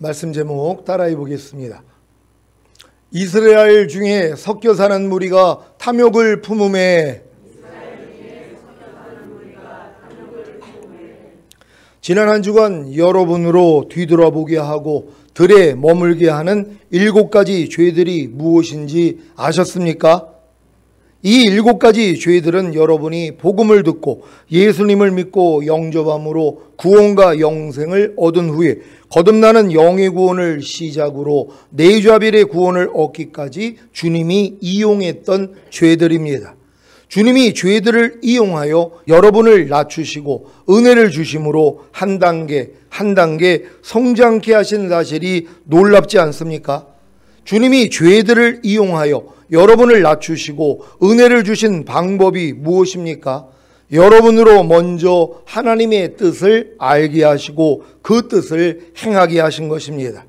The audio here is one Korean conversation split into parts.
말씀 제목 따라해 보겠습니다. 이스라엘 중에 섞여 사는 무리가 탐욕을 품음에 지난 한 주간 여러분으로 뒤돌아보게 하고 들에 머물게 하는 7가지 죄들이 무엇인지 아셨습니까? 이 7가지 죄들은 여러분이 복음을 듣고 예수님을 믿고 영접함으로 구원과 영생을 얻은 후에 거듭나는 영의 구원을 시작으로 내좌빌의 구원을 얻기까지 주님이 이용했던 죄들입니다. 주님이 죄들을 이용하여 여러분을 낮추시고 은혜를 주심으로 한 단계 한 단계 성장케 하신 사실이 놀랍지 않습니까? 주님이 죄들을 이용하여 여러분을 낮추시고 은혜를 주신 방법이 무엇입니까? 여러분으로 먼저 하나님의 뜻을 알게 하시고 그 뜻을 행하게 하신 것입니다.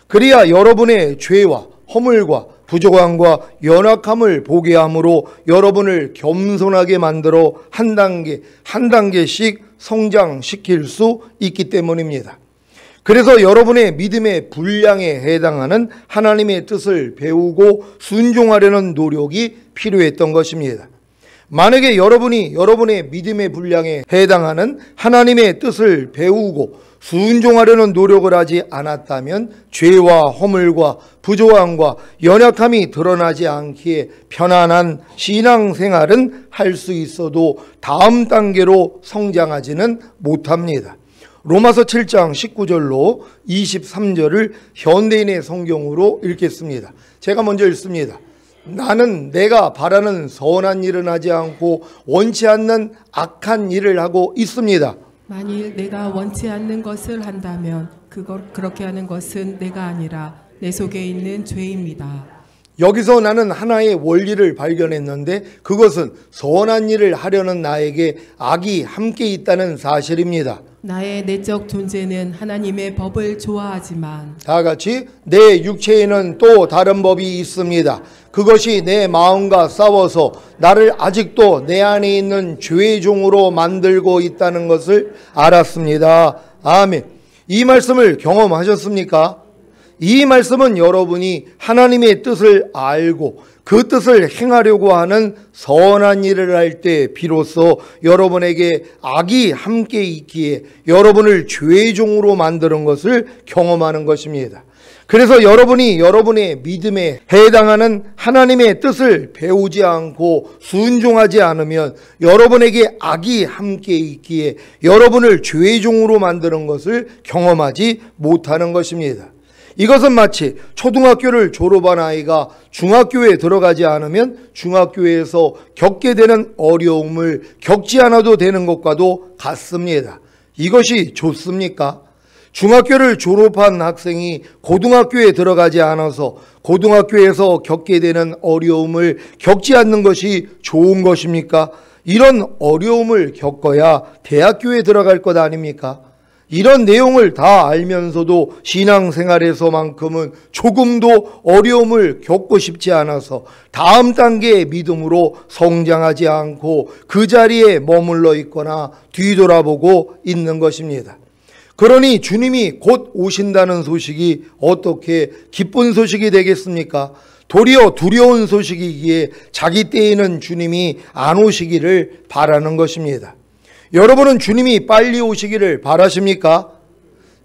그래야 여러분의 죄와 허물과 부족함과 연약함을 보게 함으로 여러분을 겸손하게 만들어 한 단계 한 단계씩 성장시킬 수 있기 때문입니다. 그래서 여러분의 믿음의 분량에 해당하는 하나님의 뜻을 배우고 순종하려는 노력이 필요했던 것입니다. 만약에 여러분이 여러분의 믿음의 분량에 해당하는 하나님의 뜻을 배우고 순종하려는 노력을 하지 않았다면 죄와 허물과 부조함과 연약함이 드러나지 않기에 편안한 신앙생활은 할 수 있어도 다음 단계로 성장하지는 못합니다. 로마서 7장 19절로 23절을 현대인의 성경으로 읽겠습니다. 제가 먼저 읽습니다. 나는 내가 바라는 선한 일은 하지 않고 원치 않는 악한 일을 하고 있습니다. 만일 내가 원치 않는 것을 한다면 그렇게 하는 것은 내가 아니라 내 속에 있는 죄입니다. 여기서 나는 하나의 원리를 발견했는데 그것은 선한 일을 하려는 나에게 악이 함께 있다는 사실입니다. 나의 내적 존재는 하나님의 법을 좋아하지만 다 같이 내 육체에는 또 다른 법이 있습니다. 그것이 내 마음과 싸워서 나를 아직도 내 안에 있는 죄의 종으로 만들고 있다는 것을 알았습니다. 아멘. 이 말씀을 경험하셨습니까? 이 말씀은 여러분이 하나님의 뜻을 알고 그 뜻을 행하려고 하는 선한 일을 할 때 비로소 여러분에게 악이 함께 있기에 여러분을 죄의 종으로 만드는 것을 경험하는 것입니다. 그래서 여러분이 여러분의 믿음에 해당하는 하나님의 뜻을 배우지 않고 순종하지 않으면 여러분에게 악이 함께 있기에 여러분을 죄의 종으로 만드는 것을 경험하지 못하는 것입니다. 이것은 마치 초등학교를 졸업한 아이가 중학교에 들어가지 않으면 중학교에서 겪게 되는 어려움을 겪지 않아도 되는 것과도 같습니다. 이것이 좋습니까? 중학교를 졸업한 학생이 고등학교에 들어가지 않아서 고등학교에서 겪게 되는 어려움을 겪지 않는 것이 좋은 것입니까? 이런 어려움을 겪어야 대학교에 들어갈 것 아닙니까? 이런 내용을 다 알면서도 신앙생활에서만큼은 조금도 어려움을 겪고 싶지 않아서 다음 단계의 믿음으로 성장하지 않고 그 자리에 머물러 있거나 뒤돌아보고 있는 것입니다. 그러니 주님이 곧 오신다는 소식이 어떻게 기쁜 소식이 되겠습니까? 도리어 두려운 소식이기에 자기 때에는 주님이 안 오시기를 바라는 것입니다. 여러분은 주님이 빨리 오시기를 바라십니까?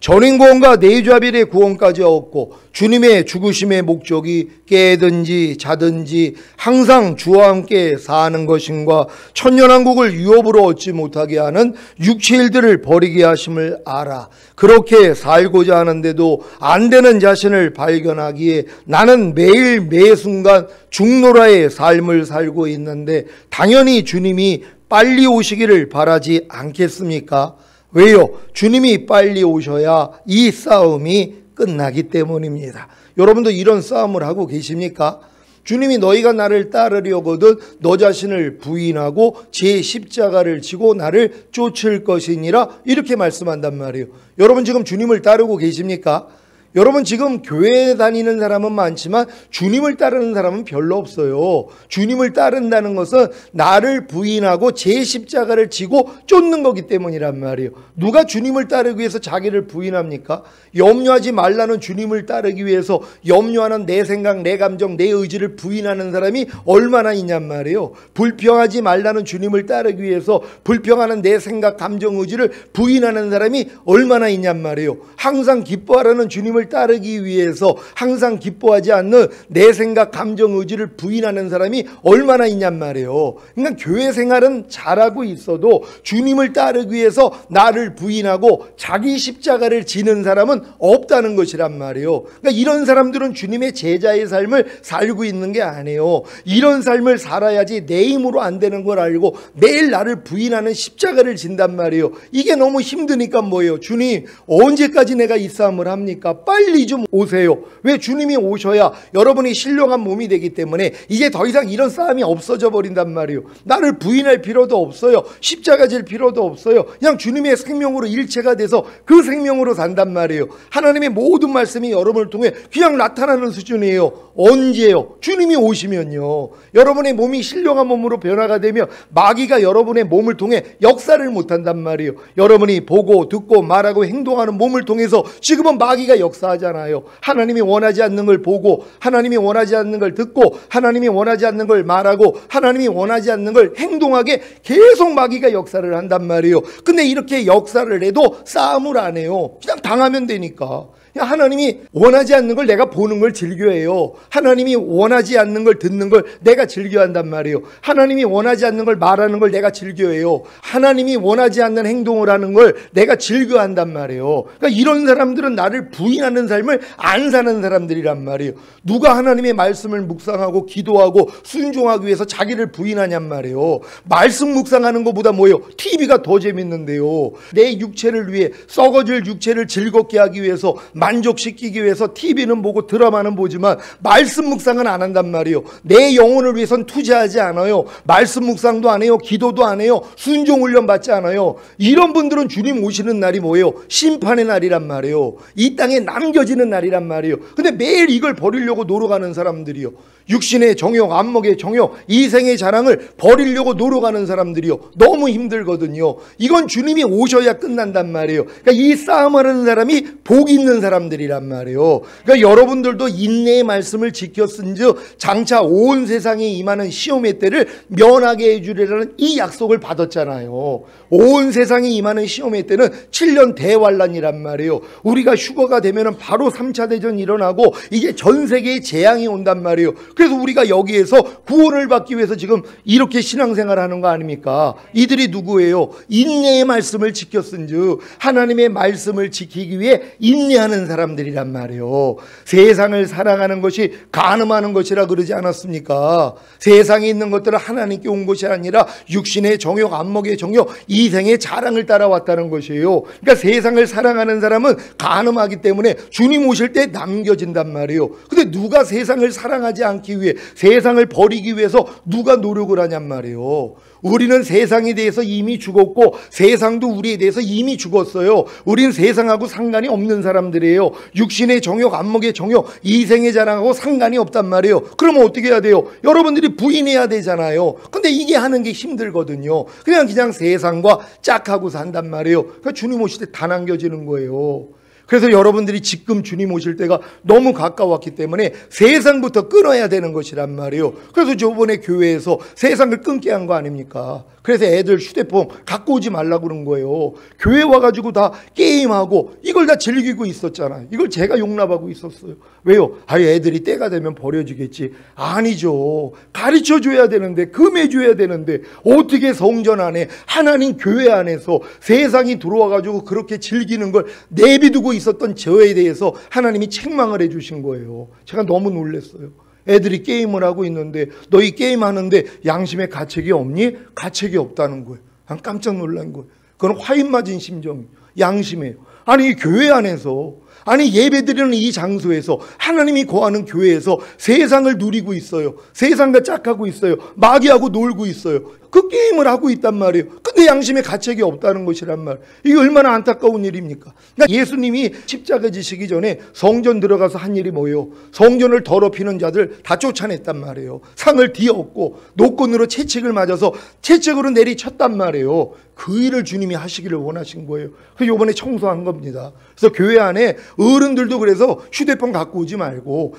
전인구원과 내좌빌의 구원까지 얻고 주님의 죽으심의 목적이 깨든지 자든지 항상 주와 함께 사는 것임과 천년왕국을 유업으로 얻지 못하게 하는 육체 일들을 버리게 하심을 알아 그렇게 살고자 하는데도 안 되는 자신을 발견하기에 나는 매일 매 순간 죽노라의 삶을 살고 있는데 당연히 주님이 빨리 오시기를 바라지 않겠습니까? 왜요? 주님이 빨리 오셔야 이 싸움이 끝나기 때문입니다. 여러분도 이런 싸움을 하고 계십니까? 주님이 너희가 나를 따르려거든 너 자신을 부인하고 제 십자가를 지고 나를 쫓을 것이니라 이렇게 말씀한단 말이에요. 여러분 지금 주님을 따르고 계십니까? 여러분 지금 교회 다니는 사람은 많지만 주님을 따르는 사람은 별로 없어요. 주님을 따른다는 것은 나를 부인하고 제 십자가를 지고 쫓는 거기 때문이란 말이에요. 누가 주님을 따르기 위해서 자기를 부인합니까? 염려하지 말라는 주님을 따르기 위해서 염려하는 내 생각, 내 감정, 내 의지를 부인하는 사람이 얼마나 있냔 말이에요. 불평하지 말라는 주님을 따르기 위해서 불평하는 내 생각, 감정, 의지를 부인하는 사람이 얼마나 있냔 말이에요. 항상 기뻐하라는 주님을 따르기 위해서 항상 기뻐하지 않는 내 생각, 감정, 의지를 부인하는 사람이 얼마나 있냔 말이에요. 그러니까 교회 생활은 잘하고 있어도 주님을 따르기 위해서 나를 부인하고 자기 십자가를 지는 사람은 없다는 것이란 말이에요. 그러니까 이런 사람들은 주님의 제자의 삶을 살고 있는 게 아니에요. 이런 삶을 살아야지 내 힘으로 안 되는 걸 알고 매일 나를 부인하는 십자가를 진단 말이에요. 이게 너무 힘드니까 뭐예요? 주님, 언제까지 내가 이 싸움을 합니까? 빨리 좀 오세요. 왜? 주님이 오셔야 여러분이 신령한 몸이 되기 때문에 이제 더 이상 이런 싸움이 없어져 버린단 말이에요. 나를 부인할 필요도 없어요. 십자가 질 필요도 없어요. 그냥 주님의 생명으로 일체가 돼서 그 생명으로 산단 말이에요. 하나님의 모든 말씀이 여러분을 통해 그냥 나타나는 수준이에요. 언제요? 주님이 오시면요. 여러분의 몸이 신령한 몸으로 변화가 되면 마귀가 여러분의 몸을 통해 역사를 못한단 말이에요. 여러분이 보고 듣고 말하고 행동하는 몸을 통해서 지금은 마귀가 역사하잖아요. 하나님이 원하지 않는 걸 보고 하나님이 원하지 않는 걸 듣고 하나님이 원하지 않는 걸 말하고 하나님이 원하지 않는 걸 행동하게 계속 마귀가 역사를 한단 말이에요. 근데 이렇게 역사를 해도 싸움을 안 해요. 그냥 당하면 되니까. 하나님이 원하지 않는 걸 내가 보는 걸 즐겨해요. 하나님이 원하지 않는 걸 듣는 걸 내가 즐겨한단 말이에요. 하나님이 원하지 않는 걸 말하는 걸 내가 즐겨해요. 하나님이 원하지 않는 행동을 하는 걸 내가 즐겨한단 말이에요. 그러니까 이런 사람들은 나를 부인하는 삶을 안 사는 사람들이란 말이에요. 누가 하나님의 말씀을 묵상하고 기도하고 순종하기 위해서 자기를 부인하냔 말이에요. 말씀 묵상하는 것보다 뭐예요? TV가 더 재밌는데요. 내 육체를 위해 썩어질 육체를 즐겁게 하기 위해서 만족시키기 위해서 TV는 보고 드라마는 보지만 말씀 묵상은 안 한단 말이에요. 내 영혼을 위해선 투자하지 않아요. 말씀 묵상도 안 해요. 기도도 안 해요. 순종 훈련 받지 않아요. 이런 분들은 주님 오시는 날이 뭐예요? 심판의 날이란 말이에요. 이 땅에 남겨지는 날이란 말이에요. 근데 매일 이걸 버리려고 노력하는 사람들이요. 육신의 정욕, 안목의 정욕, 이생의 자랑을 버리려고 노력하는 사람들이요. 너무 힘들거든요. 이건 주님이 오셔야 끝난단 말이에요. 그러니까 이 싸움하는 사람이 복 있는 사람들이란 말이에요. 그러니까 여러분들도 인내의 말씀을 지켰은즉 장차 온 세상에 임하는 시험의 때를 면하게 해주리라는 이 약속을 받았잖아요. 온 세상에 임하는 시험의 때는 7년 대환란이란 말이에요. 우리가 휴거가 되면 바로 3차 대전이 일어나고 이제 전 세계에 재앙이 온단 말이에요. 그래서 우리가 여기에서 구원을 받기 위해서 지금 이렇게 신앙생활을 하는 거 아닙니까? 이들이 누구예요? 인내의 말씀을 지켰은즉 하나님의 말씀을 지키기 위해 인내하는 사람들이란 말이에요. 세상을 사랑하는 것이 간음하는 것이라 그러지 않았습니까? 세상에 있는 것들은 하나님께 온 것이 아니라 육신의 정욕, 안목의 정욕, 이생의 자랑을 따라왔다는 것이에요. 그러니까 세상을 사랑하는 사람은 간음하기 때문에 주님 오실 때 남겨진단 말이에요. 근데 누가 세상을 사랑하지 않기 위해 세상을 버리기 위해서 누가 노력을 하냔 말이에요. 우리는 세상에 대해서 이미 죽었고 세상도 우리에 대해서 이미 죽었어요. 우리는 세상하고 상관이 없는 사람들이에요. 육신의 정욕, 안목의 정욕, 이생의 자랑하고 상관이 없단 말이에요. 그러면 어떻게 해야 돼요? 여러분들이 부인해야 되잖아요. 근데 이게 하는 게 힘들거든요. 그냥 세상과 짝하고 산단 말이에요. 그러니까 주님 오실 때 다 남겨지는 거예요. 그래서 여러분들이 지금 주님 오실 때가 너무 가까웠기 때문에 세상부터 끊어야 되는 것이란 말이에요. 그래서 저번에 교회에서 세상을 끊게 한 거 아닙니까? 그래서 애들 휴대폰 갖고 오지 말라고 그런 거예요. 교회 와가지고 다 게임하고 이걸 다 즐기고 있었잖아요. 이걸 제가 용납하고 있었어요. 왜요? 애들이 때가 되면 버려지겠지. 아니죠. 가르쳐줘야 되는데, 금해줘야 되는데 어떻게 성전 안에 하나님 교회 안에서 세상이 들어와가지고 그렇게 즐기는 걸 내비두고 있었던 저에 대해서 하나님이 책망을 해주신 거예요. 제가 너무 놀랐어요. 애들이 게임을 하고 있는데 너희 게임하는데 양심에 가책이 없니? 가책이 없다는 거예요. 난 깜짝 놀란 거예요. 그건 화인 맞은 심정이에요. 양심이에요. 아니 교회 안에서 아니 예배드리는 이 장소에서 하나님이 거하는 교회에서 세상을 누리고 있어요. 세상과 짝하고 있어요. 마귀하고 놀고 있어요. 그 게임을 하고 있단 말이에요. 근데 양심의 가책이 없다는 것이란 말. 이게 얼마나 안타까운 일입니까? 그러니까 예수님이 십자가 지시기 전에 성전 들어가서 한 일이 뭐예요? 성전을 더럽히는 자들 다 쫓아냈단 말이에요. 상을 뒤엎고 노건으로 채찍을 맞아서 채찍으로 내리쳤단 말이에요. 그 일을 주님이 하시기를 원하신 거예요. 그래서 이번에 청소한 겁니다. 그래서 교회 안에 어른들도 그래서 휴대폰 갖고 오지 말고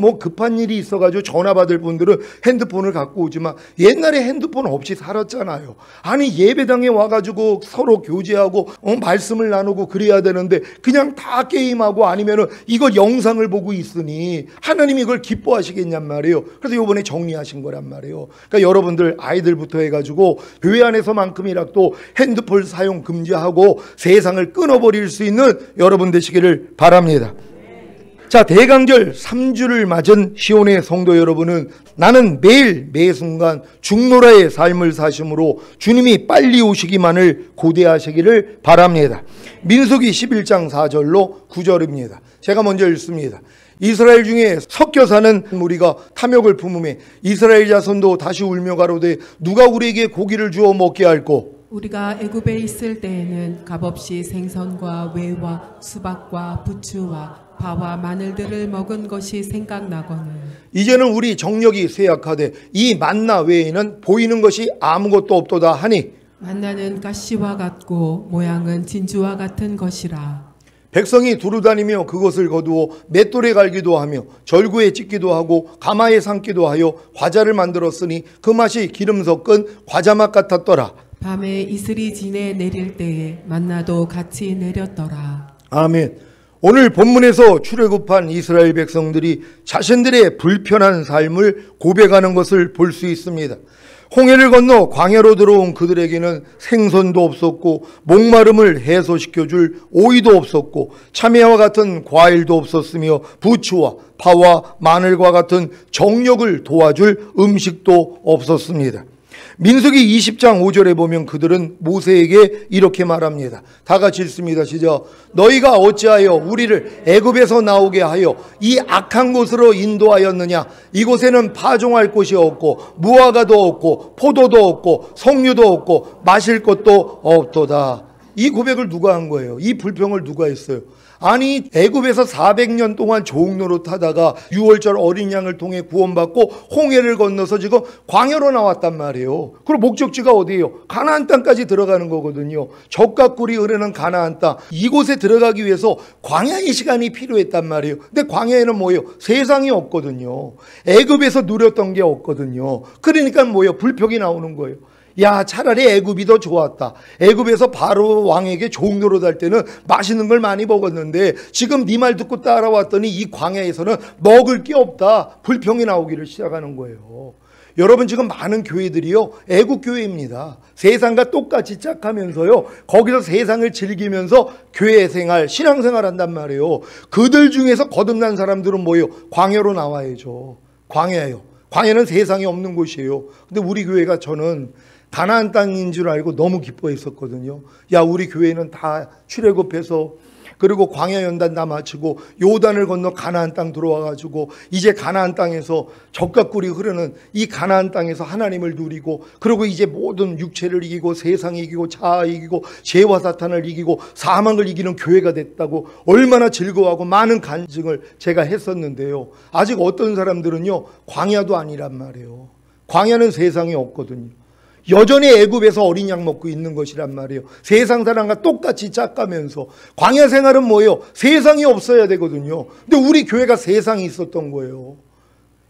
뭐 급한 일이 있어가지고 전화 받을 분들은 핸드폰을 갖고 오지만 옛날에 핸드폰 없이 살았잖아요. 아니 예배당에 와가지고 서로 교제하고 말씀을 나누고 그래야 되는데 그냥 다 게임하고 아니면은 이걸 영상을 보고 있으니 하나님이 이걸 기뻐하시겠냔 말이에요. 그래서 이번에 정리하신 거란 말이에요. 그러니까 여러분들 아이들부터 해가지고 교회 안에서만큼이라도 핸드폰 사용 금지하고 세상을 끊어버릴 수 있는 여러분 되시기를 바랍니다. 자, 대강절 3주를 맞은 시온의 성도 여러분은 나는 매일 매순간 중노라의 삶을 사심으로 주님이 빨리 오시기만을 고대하시기를 바랍니다. 민수기 11장 4절로 9절입니다. 제가 먼저 읽습니다. 이스라엘 중에 섞여 사는 무리가 탐욕을 품음에 이스라엘 자손도 다시 울며 가로되 누가 우리에게 고기를 주어 먹게 할꼬. 우리가 애굽에 있을 때에는 값없이 생선과 외와 수박과 부추와 파와 마늘들을 먹은 것이 생각나거늘 이제는 우리 정력이 쇠약하되 이 만나 외에는 보이는 것이 아무것도 없도다 하니 만나는 가시와 같고 모양은 진주와 같은 것이라. 백성이 두루다니며 그것을 거두어 맷돌에 갈기도 하며 절구에 찢기도 하고 가마에 삶기도 하여 과자를 만들었으니 그 맛이 기름 섞은 과자맛 같았더라. 밤에 이슬이 지내 내릴 때에 만나도 같이 내렸더라. 아멘. 오늘 본문에서 출애굽한 이스라엘 백성들이 자신들의 불편한 삶을 고백하는 것을 볼 수 있습니다. 홍해를 건너 광야로 들어온 그들에게는 생선도 없었고 목마름을 해소시켜줄 오이도 없었고 참외와 같은 과일도 없었으며 부추와 파와 마늘과 같은 정력을 도와줄 음식도 없었습니다. 민수기 20장 5절에 보면 그들은 모세에게 이렇게 말합니다. 다 같이 읽습니다. 시작. 너희가 어찌하여 우리를 애굽에서 나오게 하여 이 악한 곳으로 인도하였느냐. 이곳에는 파종할 곳이 없고 무화과도 없고 포도도 없고 석류도 없고 마실 것도 없도다. 이 고백을 누가 한 거예요? 이 불평을 누가 했어요? 아니 애굽에서 400년 동안 종로로 타다가 6월절 어린 양을 통해 구원받고 홍해를 건너서 지금 광야로 나왔단 말이에요. 그리고 목적지가 어디예요? 가나안 땅까지 들어가는 거거든요. 젖과 꿀이 흐르는 가나안 땅, 이곳에 들어가기 위해서 광야의 시간이 필요했단 말이에요. 근데 광야에는 뭐예요? 세상이 없거든요. 애굽에서 누렸던 게 없거든요. 그러니까 뭐예요? 불평이 나오는 거예요. 야, 차라리 애굽이 더 좋았다. 애굽에서 바로 왕에게 종로로 달 때는 맛있는 걸 많이 먹었는데 지금 네 말 듣고 따라왔더니 이 광야에서는 먹을 게 없다. 불평이 나오기를 시작하는 거예요. 여러분 지금 많은 교회들이요 애국 교회입니다. 세상과 똑같이 짝하면서요 거기서 세상을 즐기면서 교회 생활, 신앙생활 한단 말이에요. 그들 중에서 거듭난 사람들은 뭐예요? 광야로 나와야죠. 광야예요. 광야는 세상에 없는 곳이에요. 근데 우리 교회가 저는 가나안 땅인 줄 알고 너무 기뻐했었거든요. 야, 우리 교회는 다 출애굽해서 그리고 광야 연단 다 마치고 요단을 건너 가나안 땅 들어와가지고 이제 가나안 땅에서 젖과 꿀이 흐르는 이 가나안 땅에서 하나님을 누리고 그리고 이제 모든 육체를 이기고 세상 이기고 자아 이기고 죄와 사탄을 이기고 사망을 이기는 교회가 됐다고 얼마나 즐거워하고 많은 간증을 제가 했었는데요. 아직 어떤 사람들은요 광야도 아니란 말이에요. 광야는 세상에 없거든요. 여전히 애굽에서 어린 양 먹고 있는 것이란 말이에요. 세상 사람과 똑같이 짝가면서 광야 생활은 뭐예요? 세상이 없어야 되거든요. 근데 우리 교회가 세상이 있었던 거예요.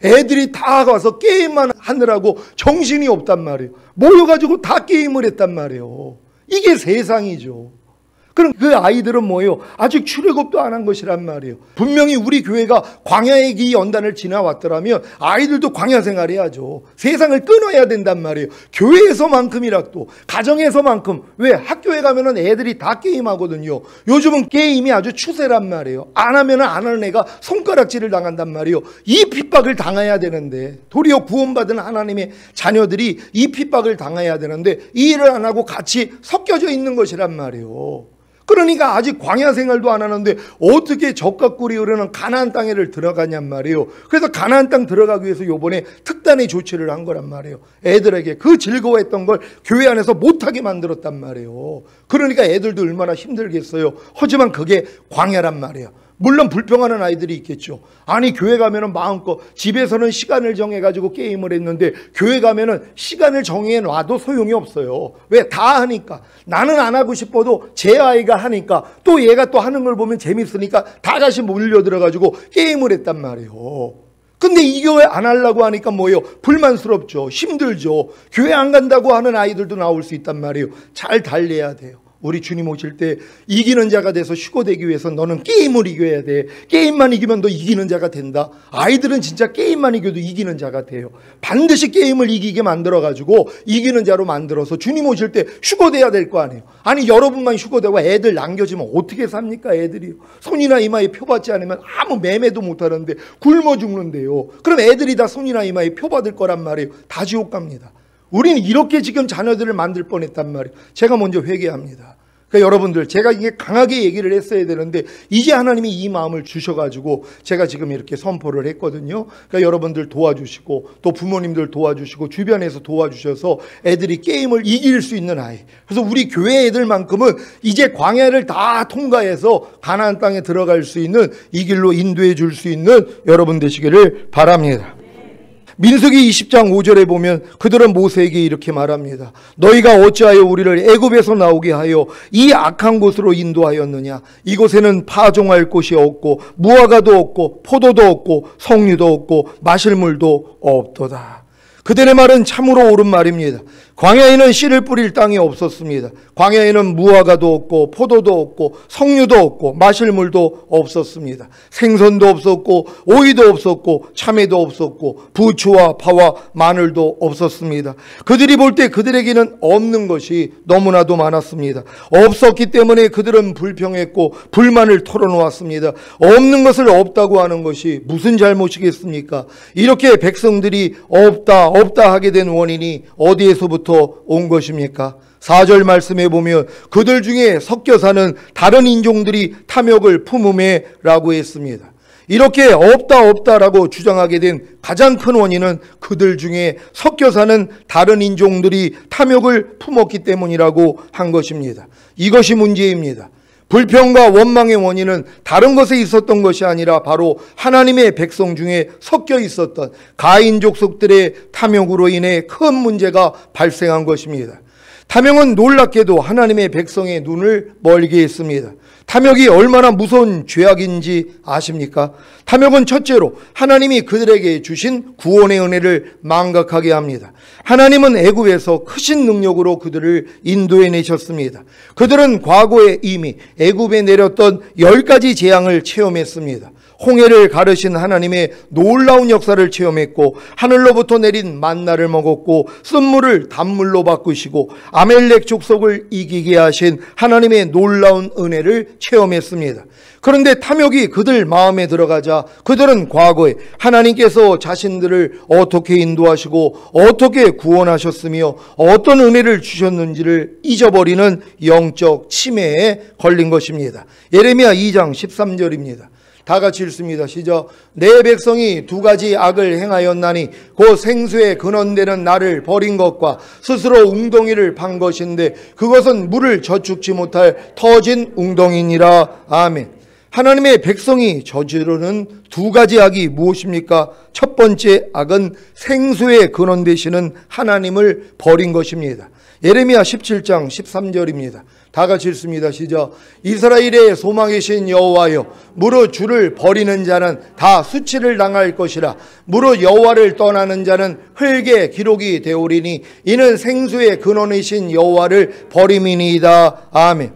애들이 다 가서 게임만 하느라고 정신이 없단 말이에요. 모여가지고 다 게임을 했단 말이에요. 이게 세상이죠. 그럼 그 아이들은 뭐예요? 아직 출애굽도 안 한 것이란 말이에요. 분명히 우리 교회가 광야의 이 연단을 지나왔더라면 아이들도 광야 생활해야죠. 세상을 끊어야 된단 말이에요. 교회에서만큼이라도, 가정에서만큼. 왜? 학교에 가면은 애들이 다 게임하거든요. 요즘은 게임이 아주 추세란 말이에요. 안 하면은 안 하는 애가 손가락질을 당한단 말이에요. 이 핍박을 당해야 되는데, 도리어 구원받은 하나님의 자녀들이 이 핍박을 당해야 되는데 이 일을 안 하고 같이 섞여져 있는 것이란 말이에요. 그러니까 아직 광야 생활도 안 하는데 어떻게 젖과 꿀이 흐르는 가나안 땅에를 들어가냔 말이에요. 그래서 가나안 땅 들어가기 위해서 요번에 특단의 조치를 한 거란 말이에요. 애들에게 그 즐거워했던 걸 교회 안에서 못하게 만들었단 말이에요. 그러니까 애들도 얼마나 힘들겠어요. 하지만 그게 광야란 말이에요. 물론 불평하는 아이들이 있겠죠. 아니 교회 가면은 마음껏, 집에서는 시간을 정해가지고 게임을 했는데 교회 가면은 시간을 정해놔도 소용이 없어요. 왜? 다 하니까. 나는 안 하고 싶어도 제 아이가 하니까, 또 얘가 또 하는 걸 보면 재밌으니까 다 같이 몰려들어가지고 게임을 했단 말이에요. 근데 이 교회 안 하려고 하니까 뭐예요? 불만스럽죠. 힘들죠. 교회 안 간다고 하는 아이들도 나올 수 있단 말이에요. 잘 달래야 돼요. 우리 주님 오실 때 이기는 자가 돼서 휴거되기 위해서 너는 게임을 이겨야 돼. 게임만 이기면 너 이기는 자가 된다. 아이들은 진짜 게임만 이겨도 이기는 자가 돼요. 반드시 게임을 이기게 만들어가지고 이기는 자로 만들어서 주님 오실 때 휴거돼야 될 거 아니에요. 아니 여러분만 휴거되고 애들 남겨지면 어떻게 삽니까? 애들이요. 손이나 이마에 표 받지 않으면 아무 매매도 못하는데 굶어 죽는데요. 그럼 애들이 다 손이나 이마에 표 받을 거란 말이에요. 다 지옥 갑니다. 우리는 이렇게 지금 자녀들을 만들 뻔했단 말이에요. 제가 먼저 회개합니다. 그러니까 여러분들, 제가 이게 강하게 얘기를 했어야 되는데 이제 하나님이 이 마음을 주셔가지고 제가 지금 이렇게 선포를 했거든요. 그러니까 여러분들 도와주시고 또 부모님들 도와주시고 주변에서 도와주셔서 애들이 게임을 이길 수 있는 아이. 그래서 우리 교회 애들만큼은 이제 광야를 다 통과해서 가나안 땅에 들어갈 수 있는 이 길로 인도해 줄 수 있는 여러분 되시기를 바랍니다. 민수기 20장 5절에 보면 그들은 모세에게 이렇게 말합니다. 너희가 어찌하여 우리를 애굽에서 나오게 하여 이 악한 곳으로 인도하였느냐. 이곳에는 파종할 곳이 없고 무화과도 없고 포도도 없고 석류도 없고 마실 물도 없도다. 그들의 말은 참으로 옳은 말입니다. 광야에는 씨를 뿌릴 땅이 없었습니다. 광야에는 무화과도 없고 포도도 없고 석류도 없고 마실 물도 없었습니다. 생선도 없었고 오이도 없었고 참외도 없었고 부추와 파와 마늘도 없었습니다. 그들이 볼 때 그들에게는 없는 것이 너무나도 많았습니다. 없었기 때문에 그들은 불평했고 불만을 털어놓았습니다. 없는 것을 없다고 하는 것이 무슨 잘못이겠습니까? 이렇게 백성들이 없다 하게 된 원인이 어디에서부터 온 것입니까? 4절 말씀에 보면 그들 중에 섞여 사는 다른 인종들이 탐욕을 품음에 라고 했습니다. 이렇게 없다라고 주장하게 된 가장 큰 원인은 그들 중에 섞여 사는 다른 인종들이 탐욕을 품었기 때문이라고 한 것입니다. 이것이 문제입니다. 불평과 원망의 원인은 다른 것에 있었던 것이 아니라 바로 하나님의 백성 중에 섞여 있었던 가인 족속들의 탐욕으로 인해 큰 문제가 발생한 것입니다. 탐욕은 놀랍게도 하나님의 백성의 눈을 멀게 했습니다. 탐욕이 얼마나 무서운 죄악인지 아십니까? 탐욕은 첫째로 하나님이 그들에게 주신 구원의 은혜를 망각하게 합니다. 하나님은 애굽에서 크신 능력으로 그들을 인도해 내셨습니다. 그들은 과거에 이미 애굽에 내렸던 10가지 재앙을 체험했습니다. 홍해를 가르신 하나님의 놀라운 역사를 체험했고 하늘로부터 내린 만나를 먹었고 쓴물을 단물로 바꾸시고 아멜렉 족속을 이기게 하신 하나님의 놀라운 은혜를 체험했습니다. 그런데 탐욕이 그들 마음에 들어가자 그들은 과거에 하나님께서 자신들을 어떻게 인도하시고 어떻게 구원하셨으며 어떤 은혜를 주셨는지를 잊어버리는 영적 치매에 걸린 것입니다. 예레미야 2장 13절입니다. 다 같이 읽습니다. 시작. 내 백성이 두 가지 악을 행하였나니 곧 생수에 근원되는 나를 버린 것과 스스로 웅덩이를 판 것인데 그것은 물을 저축지 못할 터진 웅덩이니라. 아멘. 하나님의 백성이 저지르는 두 가지 악이 무엇입니까? 첫 번째 악은 생수에 근원 되시는 하나님을 버린 것입니다. 예레미야 17장 13절입니다. 다 같이 읽습니다. 시작. 이스라엘의 소망이신 여호와여, 무릇 주를 버리는 자는 다 수치를 당할 것이라. 무릇 여호와를 떠나는 자는 흙에 기록이 되오리니 이는 생수의 근원이신 여호와를 버림이니이다. 아멘.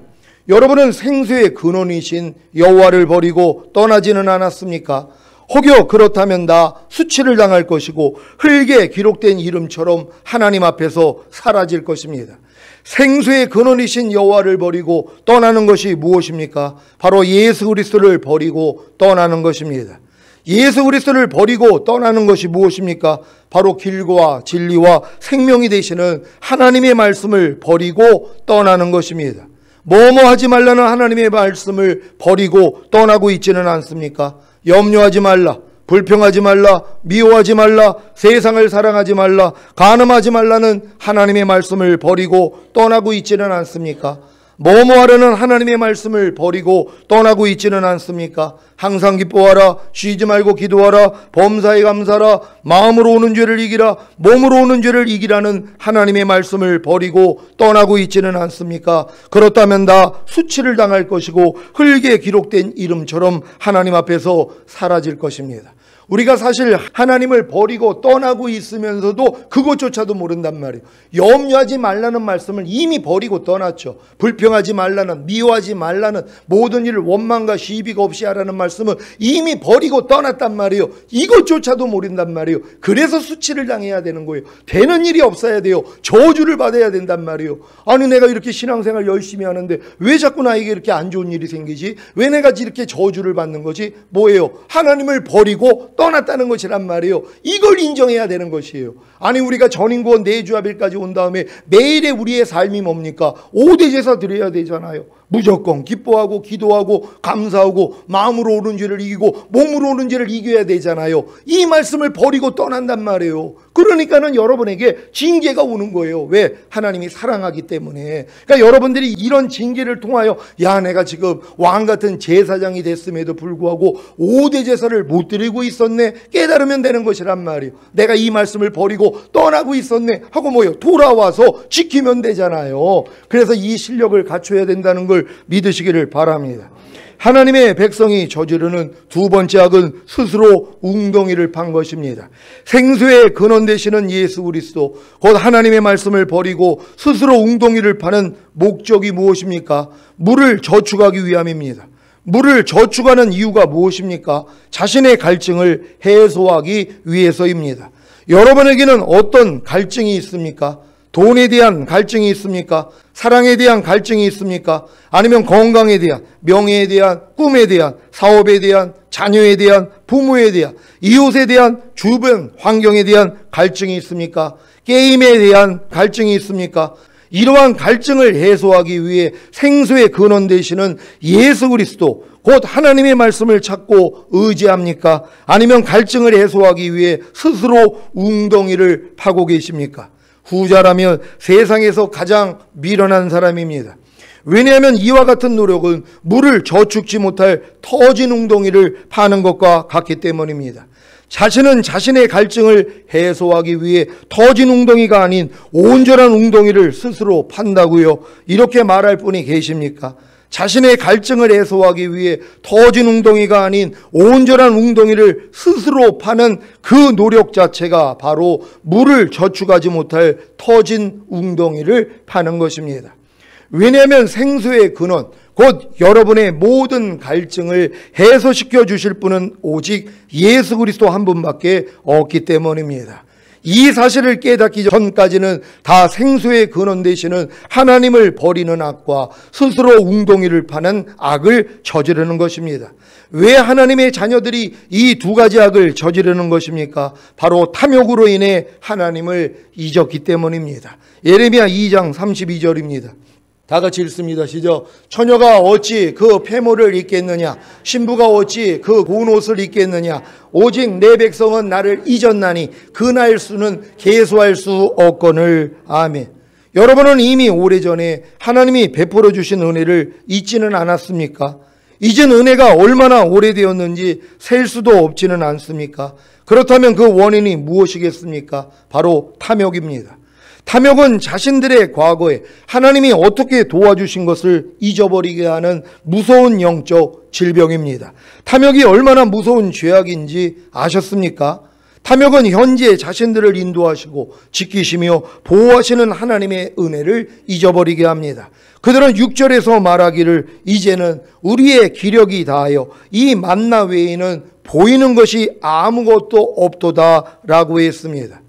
여러분은 생수의 근원이신 여호와를 버리고 떠나지는 않았습니까? 혹여 그렇다면 다 수치를 당할 것이고 흙에 기록된 이름처럼 하나님 앞에서 사라질 것입니다. 생수의 근원이신 여호와를 버리고 떠나는 것이 무엇입니까? 바로 예수 그리스도를 버리고 떠나는 것입니다. 예수 그리스도를 버리고 떠나는 것이 무엇입니까? 바로 길과 진리와 생명이 되시는 하나님의 말씀을 버리고 떠나는 것입니다. 뭐뭐 하지 말라는 하나님의 말씀을 버리고 떠나고 있지는 않습니까? 염려하지 말라, 불평하지 말라, 미워하지 말라, 세상을 사랑하지 말라, 간음하지 말라는 하나님의 말씀을 버리고 떠나고 있지는 않습니까? 뭐뭐 하라는 하나님의 말씀을 버리고 떠나고 있지는 않습니까? 항상 기뻐하라, 쉬지 말고 기도하라, 범사에 감사하라, 마음으로 오는 죄를 이기라, 몸으로 오는 죄를 이기라는 하나님의 말씀을 버리고 떠나고 있지는 않습니까? 그렇다면 다 수치를 당할 것이고 흙에 기록된 이름처럼 하나님 앞에서 사라질 것입니다. 우리가 사실 하나님을 버리고 떠나고 있으면서도 그것조차도 모른단 말이에요. 염려하지 말라는 말씀을 이미 버리고 떠났죠. 불평하지 말라는, 미워하지 말라는, 모든 일을 원망과 시비가 없이 하라는 말씀은 이미 버리고 떠났단 말이에요. 이것조차도 모른단 말이에요. 그래서 수치를 당해야 되는 거예요. 되는 일이 없어야 돼요. 저주를 받아야 된단 말이에요. 아니, 내가 이렇게 신앙생활 열심히 하는데 왜 자꾸 나에게 이렇게 안 좋은 일이 생기지? 왜 내가 이렇게 저주를 받는 거지? 뭐예요? 하나님을 버리고 떠났다는 것이란 말이에요. 이걸 인정해야 되는 것이에요. 아니, 우리가 전인구원 내주합일까지 온 다음에 매일의 우리의 삶이 뭡니까? 5대 제사 드려야 되잖아요. 무조건 기뻐하고 기도하고 감사하고 마음으로 오는 죄를 이기고 몸으로 오는 죄를 이겨야 되잖아요. 이 말씀을 버리고 떠난단 말이에요. 그러니까는 여러분에게 징계가 오는 거예요. 왜? 하나님이 사랑하기 때문에. 그러니까 여러분들이 이런 징계를 통하여 야, 내가 지금 왕 같은 제사장이 됐음에도 불구하고 5대 제사를 못 드리고 있었네, 깨달으면 되는 것이란 말이에요. 내가 이 말씀을 버리고 떠나고 있었네 하고 뭐예요? 돌아와서 지키면 되잖아요. 그래서 이 실력을 갖춰야 된다는 걸 믿으시기를 바랍니다. 하나님의 백성이 저지르는 두 번째 악은 스스로 웅덩이를 판 것입니다. 생수의 근원 되시는 예수 그리스도, 곧 하나님의 말씀을 버리고 스스로 웅덩이를 파는 목적이 무엇입니까? 물을 저축하기 위함입니다. 물을 저축하는 이유가 무엇입니까? 자신의 갈증을 해소하기 위해서입니다. 여러분에게는 어떤 갈증이 있습니까? 돈에 대한 갈증이 있습니까? 사랑에 대한 갈증이 있습니까? 아니면 건강에 대한, 명예에 대한, 꿈에 대한, 사업에 대한, 자녀에 대한, 부모에 대한, 이웃에 대한, 주변 환경에 대한 갈증이 있습니까? 게임에 대한 갈증이 있습니까? 이러한 갈증을 해소하기 위해 생수의 근원 되시는 예수 그리스도, 곧 하나님의 말씀을 찾고 의지합니까? 아니면 갈증을 해소하기 위해 스스로 웅덩이를 파고 계십니까? 후자라면 세상에서 가장 미련한 사람입니다. 왜냐하면 이와 같은 노력은 물을 저축지 못할 터진 웅덩이를 파는 것과 같기 때문입니다. 자신은 자신의 갈증을 해소하기 위해 터진 웅덩이가 아닌 온전한 웅덩이를 스스로 판다고요? 이렇게 말할 분이 계십니까? 자신의 갈증을 해소하기 위해 터진 웅덩이가 아닌 온전한 웅덩이를 스스로 파는 그 노력 자체가 바로 물을 저축하지 못할 터진 웅덩이를 파는 것입니다. 왜냐하면 생수의 근원, 곧 여러분의 모든 갈증을 해소시켜 주실 분은 오직 예수 그리스도 한 분밖에 없기 때문입니다. 이 사실을 깨닫기 전까지는 다 생수의 근원 되시는 하나님을 버리는 악과 스스로 웅덩이를 파는 악을 저지르는 것입니다. 왜 하나님의 자녀들이 이 두 가지 악을 저지르는 것입니까? 바로 탐욕으로 인해 하나님을 잊었기 때문입니다. 예레미야 2장 32절입니다. 다 같이 읽습니다. 시작. 처녀가 어찌 그 패모를 입겠느냐? 신부가 어찌 그 고운 옷을 입겠느냐? 오직 내 백성은 나를 잊었나니 그 날수는 계수할 수 없거늘. 아멘. 여러분은 이미 오래전에 하나님이 베풀어 주신 은혜를 잊지는 않았습니까? 잊은 은혜가 얼마나 오래되었는지 셀 수도 없지는 않습니까? 그렇다면 그 원인이 무엇이겠습니까? 바로 탐욕입니다. 탐욕은 자신들의 과거에 하나님이 어떻게 도와주신 것을 잊어버리게 하는 무서운 영적 질병입니다. 탐욕이 얼마나 무서운 죄악인지 아셨습니까? 탐욕은 현재 자신들을 인도하시고 지키시며 보호하시는 하나님의 은혜를 잊어버리게 합니다. 그들은 6절에서 말하기를 이제는 우리의 기력이 다하여 이 만나 외에는 보이는 것이 아무것도 없도다 라고 했습니다.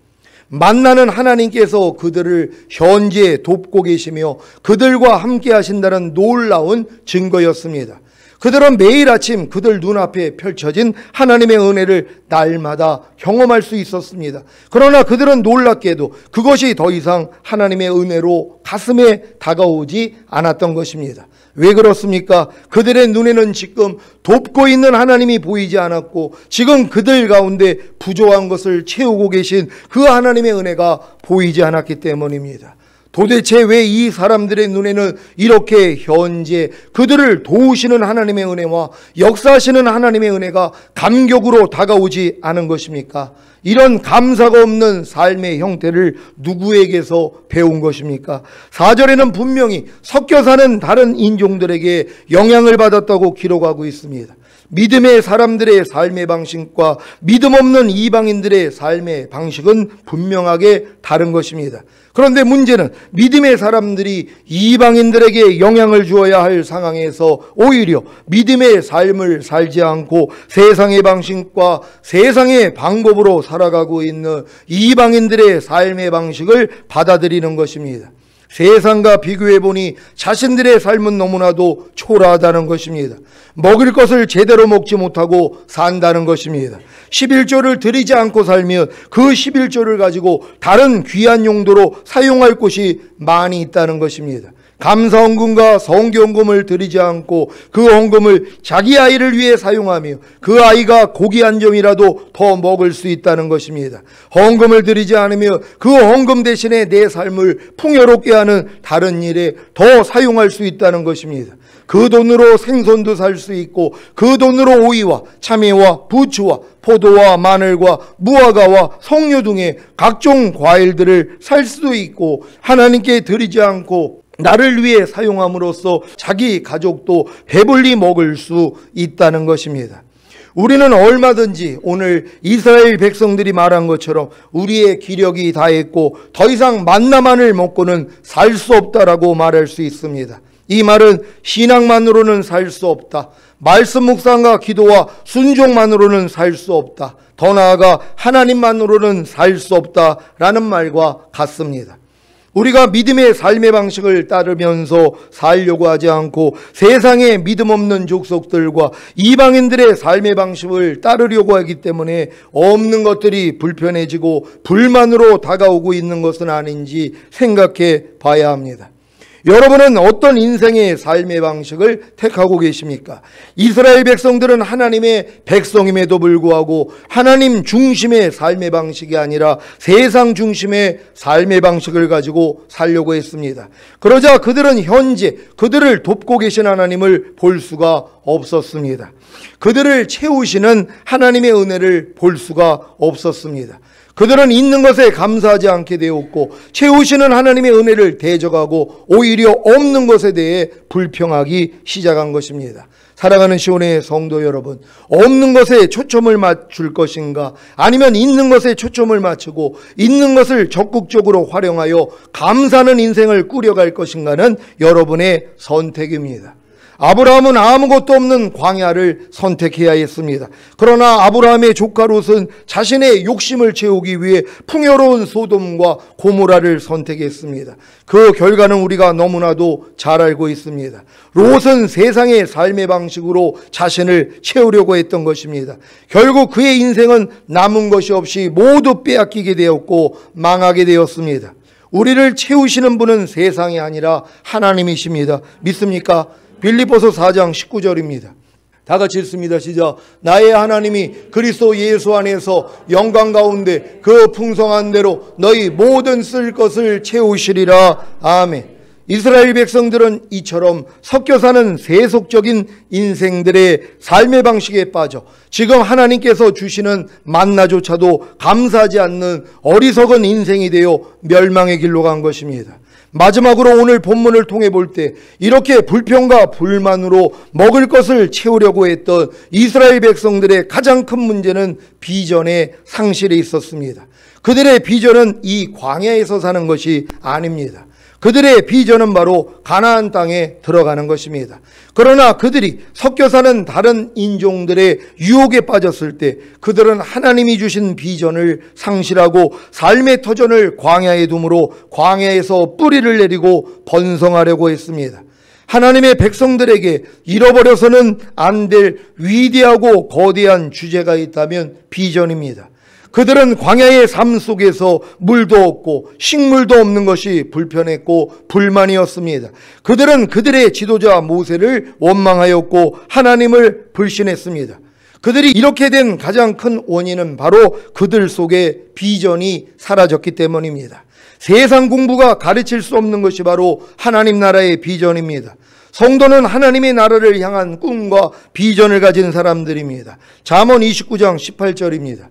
만나는 하나님께서 그들을 현재 돕고 계시며 그들과 함께 하신다는 놀라운 증거였습니다. 그들은 매일 아침 그들 눈앞에 펼쳐진 하나님의 은혜를 날마다 경험할 수 있었습니다. 그러나 그들은 놀랍게도 그것이 더 이상 하나님의 은혜로 가슴에 다가오지 않았던 것입니다. 왜 그렇습니까? 그들의 눈에는 지금 돕고 있는 하나님이 보이지 않았고, 지금 그들 가운데 부족한 것을 채우고 계신 그 하나님의 은혜가 보이지 않았기 때문입니다. 도대체 왜 이 사람들의 눈에는 이렇게 현재 그들을 도우시는 하나님의 은혜와 역사하시는 하나님의 은혜가 감격으로 다가오지 않은 것입니까? 이런 감사가 없는 삶의 형태를 누구에게서 배운 것입니까? 4절에는 분명히 섞여 사는 다른 인종들에게 영향을 받았다고 기록하고 있습니다. 믿음의 사람들의 삶의 방식과 믿음 없는 이방인들의 삶의 방식은 분명하게 다른 것입니다. 그런데 문제는 믿음의 사람들이 이방인들에게 영향을 주어야 할 상황에서 오히려 믿음의 삶을 살지 않고 세상의 방식과 세상의 방법으로 살아가고 있는 이방인들의 삶의 방식을 받아들이는 것입니다. 세상과 비교해보니 자신들의 삶은 너무나도 초라하다는 것입니다. 먹을 것을 제대로 먹지 못하고 산다는 것입니다. 11조를 드리지 않고 살면 그 11조를 가지고 다른 귀한 용도로 사용할 곳이 많이 있다는 것입니다. 감사헌금과 성교헌금을 드리지 않고 그 헌금을 자기 아이를 위해 사용하며 그 아이가 고기 한 점이라도 더 먹을 수 있다는 것입니다. 헌금을 드리지 않으며 그 헌금 대신에 내 삶을 풍요롭게 하는 다른 일에 더 사용할 수 있다는 것입니다. 그 돈으로 생선도 살 수 있고 그 돈으로 오이와 참외와 부추와 포도와 마늘과 무화과와 석류 등의 각종 과일들을 살 수도 있고, 하나님께 드리지 않고 나를 위해 사용함으로써 자기 가족도 배불리 먹을 수 있다는 것입니다. 우리는 얼마든지 오늘 이스라엘 백성들이 말한 것처럼 우리의 기력이 다했고 더 이상 만나만을 먹고는 살 수 없다라고 말할 수 있습니다. 이 말은 신앙만으로는 살 수 없다, 말씀 묵상과 기도와 순종만으로는 살 수 없다, 더 나아가 하나님만으로는 살 수 없다라는 말과 같습니다. 우리가 믿음의 삶의 방식을 따르면서 살려고 하지 않고 세상의 믿음 없는 족속들과 이방인들의 삶의 방식을 따르려고 하기 때문에 없는 것들이 불편해지고 불만으로 다가오고 있는 것은 아닌지 생각해 봐야 합니다. 여러분은 어떤 인생의 삶의 방식을 택하고 계십니까? 이스라엘 백성들은 하나님의 백성임에도 불구하고 하나님 중심의 삶의 방식이 아니라 세상 중심의 삶의 방식을 가지고 살려고 했습니다. 그러자 그들은 현재 그들을 돕고 계신 하나님을 볼 수가 없었습니다. 그들을 채우시는 하나님의 은혜를 볼 수가 없었습니다. 그들은 있는 것에 감사하지 않게 되었고 채우시는 하나님의 은혜를 대적하고 오히려 없는 것에 대해 불평하기 시작한 것입니다. 사랑하는 시온의 성도 여러분, 없는 것에 초점을 맞출 것인가, 아니면 있는 것에 초점을 맞추고 있는 것을 적극적으로 활용하여 감사하는 인생을 꾸려갈 것인가는 여러분의 선택입니다. 아브라함은 아무것도 없는 광야를 선택해야 했습니다. 그러나 아브라함의 조카 롯은 자신의 욕심을 채우기 위해 풍요로운 소돔과 고모라를 선택했습니다. 그 결과는 우리가 너무나도 잘 알고 있습니다. 롯은 세상의 삶의 방식으로 자신을 채우려고 했던 것입니다. 결국 그의 인생은 남은 것이 없이 모두 빼앗기게 되었고 망하게 되었습니다. 우리를 채우시는 분은 세상이 아니라 하나님이십니다. 믿습니까? 빌립보서 4장 19절입니다. 다 같이 읽습니다. 시작. 나의 하나님이 그리스도 예수 안에서 영광 가운데 그 풍성한 대로 너희 모든 쓸 것을 채우시리라. 아멘. 이스라엘 백성들은 이처럼 섞여 사는 세속적인 인생들의 삶의 방식에 빠져 지금 하나님께서 주시는 만나조차도 감사하지 않는 어리석은 인생이 되어 멸망의 길로 간 것입니다. 마지막으로 오늘 본문을 통해 볼 때 이렇게 불평과 불만으로 먹을 것을 채우려고 했던 이스라엘 백성들의 가장 큰 문제는 비전의 상실에 있었습니다. 그들의 비전은 이 광야에서 사는 것이 아닙니다. 그들의 비전은 바로 가나안 땅에 들어가는 것입니다. 그러나 그들이 섞여 사는 다른 인종들의 유혹에 빠졌을 때 그들은 하나님이 주신 비전을 상실하고 삶의 터전을 광야에 두므로 광야에서 뿌리를 내리고 번성하려고 했습니다. 하나님의 백성들에게 잃어버려서는 안 될 위대하고 거대한 주제가 있다면 비전입니다. 그들은 광야의 삶 속에서 물도 없고 식물도 없는 것이 불편했고 불만이었습니다. 그들은 그들의 지도자 모세를 원망하였고 하나님을 불신했습니다. 그들이 이렇게 된 가장 큰 원인은 바로 그들 속에 비전이 사라졌기 때문입니다. 세상 공부가 가르칠 수 없는 것이 바로 하나님 나라의 비전입니다. 성도는 하나님의 나라를 향한 꿈과 비전을 가진 사람들입니다. 잠언 29장 18절입니다.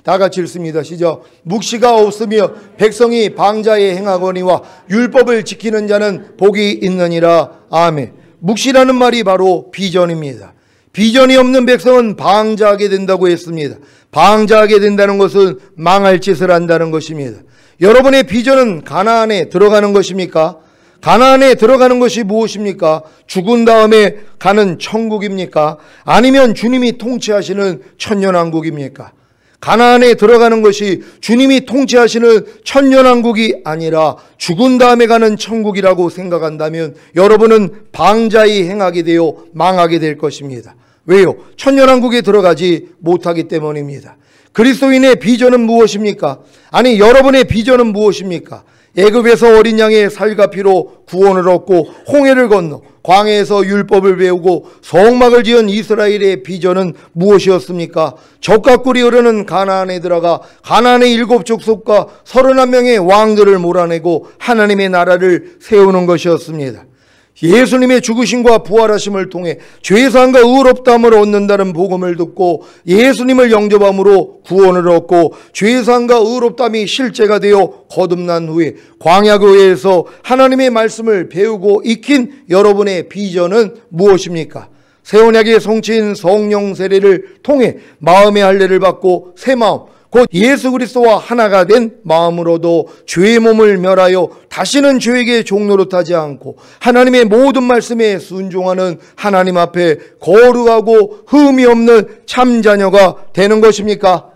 다 같이 읽습니다. 시작. 묵시가 없으며 백성이 방자에 행하거니와 율법을 지키는 자는 복이 있느니라. 아멘. 묵시라는 말이 바로 비전입니다. 비전이 없는 백성은 방자하게 된다고 했습니다. 방자하게 된다는 것은 망할 짓을 한다는 것입니다. 여러분의 비전은 가나안에 들어가는 것입니까? 가나안에 들어가는 것이 무엇입니까? 죽은 다음에 가는 천국입니까? 아니면 주님이 통치하시는 천년왕국입니까? 가나안에 들어가는 것이 주님이 통치하시는 천년왕국이 아니라 죽은 다음에 가는 천국이라고 생각한다면 여러분은 방자히 행하게 되어 망하게 될 것입니다. 왜요? 천년왕국에 들어가지 못하기 때문입니다. 그리스도인의 비전은 무엇입니까? 아니, 여러분의 비전은 무엇입니까? 애굽에서 어린 양의 살과 피로 구원을 얻고 홍해를 건너 광야에서 율법을 배우고 성막을 지은 이스라엘의 비전은 무엇이었습니까? 젖과 꿀이 흐르는 가나안에 들어가 가나안의 7족속과 31명의 왕들을 몰아내고 하나님의 나라를 세우는 것이었습니다. 예수님의 죽으심과 부활하심을 통해 죄사함과 의롭다함을 얻는다는 복음을 듣고 예수님을 영접함으로 구원을 얻고 죄사함과 의롭다함이 실제가 되어 거듭난 후에 광야교회에서 하나님의 말씀을 배우고 익힌 여러분의 비전은 무엇입니까? 새 언약의 성취인 성령 세례를 통해 마음의 할례를 받고 새 마음 곧 예수 그리스도와 하나가 된 마음으로도 죄의 몸을 멸하여 다시는 죄에게 종노릇하지 않고 하나님의 모든 말씀에 순종하는 하나님 앞에 거룩하고 흠이 없는 참 자녀가 되는 것입니까?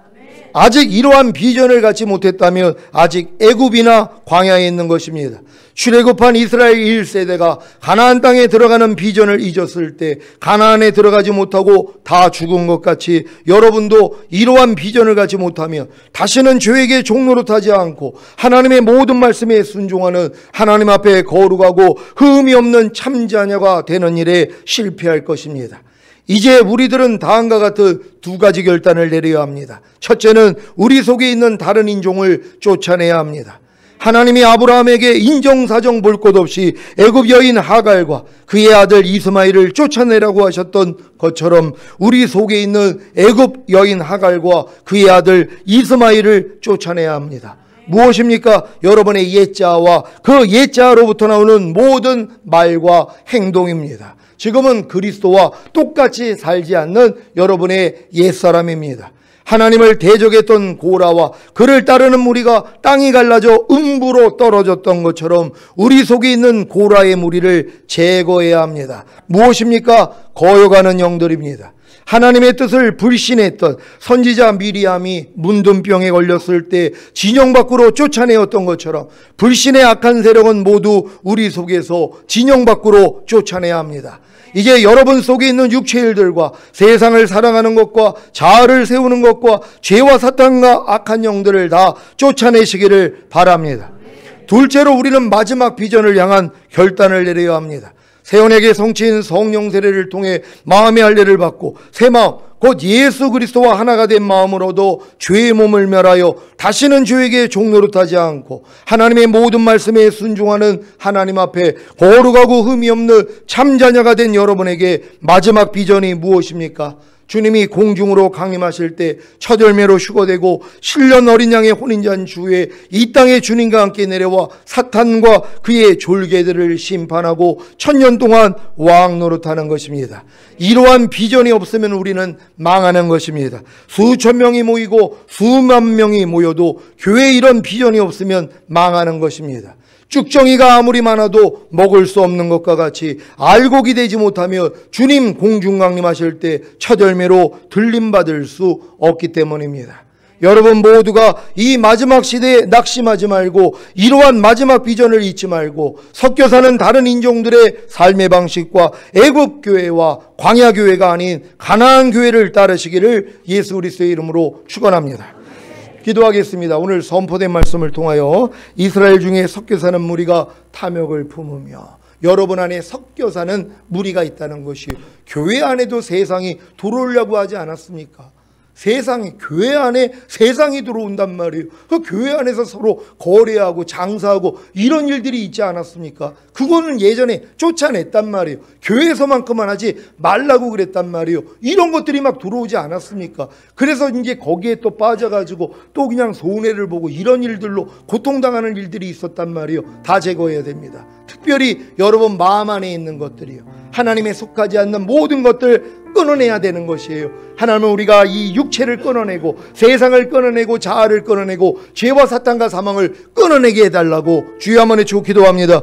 아직 이러한 비전을 갖지 못했다면 아직 애굽이나 광야에 있는 것입니다. 출애굽한 이스라엘 1세대가 가나안 땅에 들어가는 비전을 잊었을 때 가나안에 들어가지 못하고 다 죽은 것 같이 여러분도 이러한 비전을 갖지 못하면 다시는 죄에게 종노릇하지 않고 하나님의 모든 말씀에 순종하는 하나님 앞에 거룩하고 흠이 없는 참자녀가 되는 일에 실패할 것입니다. 이제 우리들은 다음과 같은 두 가지 결단을 내려야 합니다. 첫째는 우리 속에 있는 다른 인종을 쫓아내야 합니다. 하나님이 아브라함에게 인정사정 볼 것 없이 애굽 여인 하갈과 그의 아들 이스마엘을 쫓아내라고 하셨던 것처럼 우리 속에 있는 애굽 여인 하갈과 그의 아들 이스마엘을 쫓아내야 합니다. 무엇입니까? 여러분의 옛자와 그 옛자로부터 나오는 모든 말과 행동입니다. 지금은 그리스도와 똑같이 살지 않는 여러분의 옛사람입니다. 하나님을 대적했던 고라와 그를 따르는 무리가 땅이 갈라져 음부로 떨어졌던 것처럼 우리 속에 있는 고라의 무리를 제거해야 합니다. 무엇입니까? 거여가는 영들입니다. 하나님의 뜻을 불신했던 선지자 미리암이 문둥병에 걸렸을 때 진영 밖으로 쫓아내었던 것처럼 불신의 악한 세력은 모두 우리 속에서 진영 밖으로 쫓아내야 합니다. 이제 여러분 속에 있는 육체의 일들과 세상을 사랑하는 것과 자아를 세우는 것과 죄와 사탄과 악한 영들을 다 쫓아내시기를 바랍니다. 둘째로 우리는 마지막 비전을 향한 결단을 내려야 합니다. 새 언약의 성취인 성령 세례를 통해 마음의 할례를 받고 새 마음 곧 예수 그리스도와 하나가 된 마음으로도 죄의 몸을 멸하여 다시는 죄에게 종노릇하지 않고 하나님의 모든 말씀에 순종하는 하나님 앞에 거룩하고 흠이 없는 참자녀가 된 여러분에게 마지막 비전이 무엇입니까? 주님이 공중으로 강림하실 때 첫 열매로 휴거되고 신년 어린 양의 혼인잔 주에 이 땅에 주님과 함께 내려와 사탄과 그의 졸개들을 심판하고 1000년 동안 왕 노릇하는 것입니다. 이러한 비전이 없으면 우리는 망하는 것입니다. 수천 명이 모이고 수만 명이 모여도 교회에 이런 비전이 없으면 망하는 것입니다. 쭉정이가 아무리 많아도 먹을 수 없는 것과 같이 알고 기대지 못하며 주님 공중 강림하실 때 첫 열매로 들림받을 수 없기 때문입니다. 여러분 모두가 이 마지막 시대에 낙심하지 말고 이러한 마지막 비전을 잊지 말고 섞여 사는 다른 인종들의 삶의 방식과 애굽 교회와 광야 교회가 아닌 가나안 교회를 따르시기를 예수 그리스도의 이름으로 축원합니다. 기도하겠습니다. 오늘 선포된 말씀을 통하여 이스라엘 중에 섞여 사는 무리가 탐욕을 품으며 여러분 안에 섞여 사는 무리가 있다는 것이 교회 안에도 세상이 들어오려고 하지 않았습니까? 세상이, 교회 안에 세상이 들어온단 말이에요. 그 교회 안에서 서로 거래하고 장사하고 이런 일들이 있지 않았습니까? 그거는 예전에 쫓아냈단 말이에요. 교회에서만큼만 하지 말라고 그랬단 말이에요. 이런 것들이 막 들어오지 않았습니까? 그래서 이제 거기에 또 빠져가지고 또 그냥 손해를 보고 이런 일들로 고통당하는 일들이 있었단 말이에요. 다 제거해야 됩니다. 특별히 여러분 마음 안에 있는 것들이요, 하나님에 속하지 않는 모든 것들 끊어내야 되는 것이에요. 하나님은 우리가 이 육체를 끊어내고 세상을 끊어내고 자아를 끊어내고 죄와 사탄과 사망을 끊어내게 해달라고 주여 한번 외치고 기도합니다.